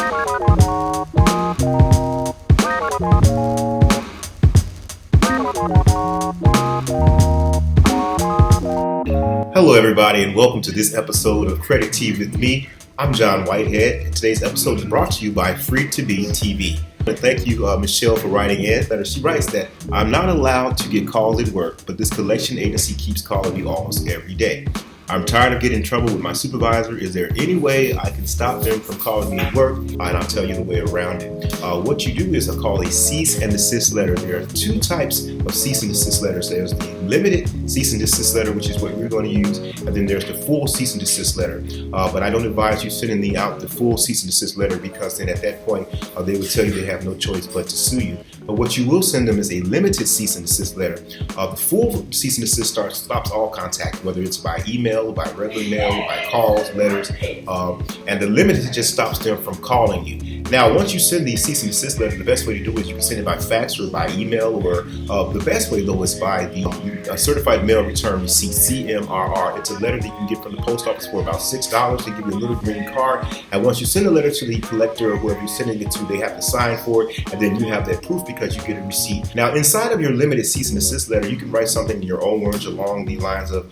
Hello, everybody, and welcome to this episode of Credit Tea with me. I'm John Whitehead, and today's episode is brought to you by Free to Be TV. And thank you, Michelle, for writing in. She writes that I'm not allowed to get calls at work, but this collection agency keeps calling me almost every day. I'm tired of getting in trouble with my supervisor. Is there any way I can stop them from calling me at work? And I'll tell you the way around it. What you do is call a cease and desist letter. There are two types of cease and desist letters. There's the limited cease and desist letter, which is what we're going to use, and then there's the full cease and desist letter. But I don't advise you sending out the full cease and desist letter, because then at that point they would tell you they have no choice but to sue you. But what you will send them is a limited cease and desist letter. The full cease and desist stops all contact, whether it's by email, by regular mail, by calls, letters, and the limited just stops them from calling you. Now, once you send the cease and desist letter, the best way to do it is you can send it by fax or by email, or the best way though is by the certified mail return receipt, CMRR. It's a letter that you can get from the post office for about $6. They give you a little green card, and once you send a letter to the collector or whoever you're sending it to, they have to sign for it, and then you have that proof because you get a receipt. Now, inside of your limited cease and desist letter, you can write something in your own words along the lines of,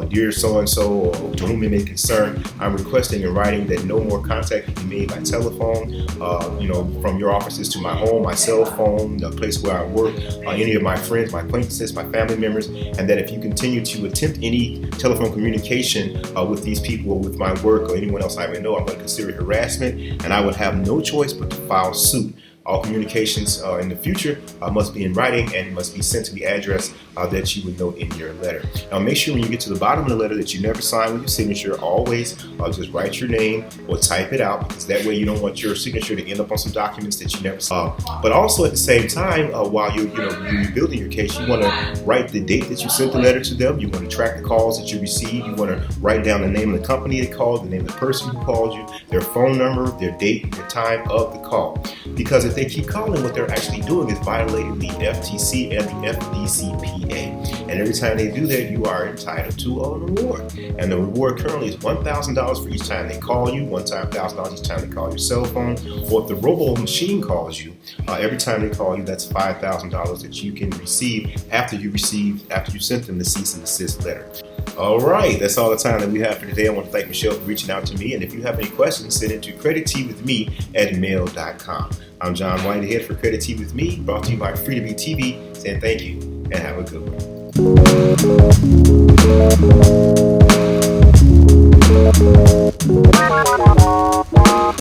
dear so-and-so, or to whom it may concern, I'm requesting in writing that no more contact can be made by telephone, from your offices to my home, my cell phone, the place where I work, any of my friends, my acquaintances, my family members, and that if you continue to attempt any telephone communication with these people or with my work or anyone else I may know, I'm going to consider it harassment, and I would have no choice but to file suit. All communications in the future must be in writing and must be sent to the address that you would note in your letter. Now, make sure when you get to the bottom of the letter that you never sign with your signature. Always just write your name or type it out, because that way you don't want your signature to end up on some documents that you never saw. But also at the same time, while you're building your case, you want to write the date that you sent the letter to them. You want to track the calls that you received. You want to write down the name of the company they called, the name of the person who called you, their phone number, their date, and the time of the call. Because if they keep calling, what they're actually doing is violating the FTC and the FDCPA. And every time they do that, you are entitled to a reward. And the reward currently is $1,000 for each time they call you, $1,000 each time they call your cell phone. Or if the robo machine calls you, every time they call you, that's $5,000 that you can receive after you sent them the cease and desist letter. All right, that's all the time that we have for today. I want to thank Michelle for reaching out to me. And if you have any questions, send it to creditteawithme@mail.com. I'm John Whitehead for Credit Tea with Me, brought to you by Free to Be TV, saying thank you and have a good one.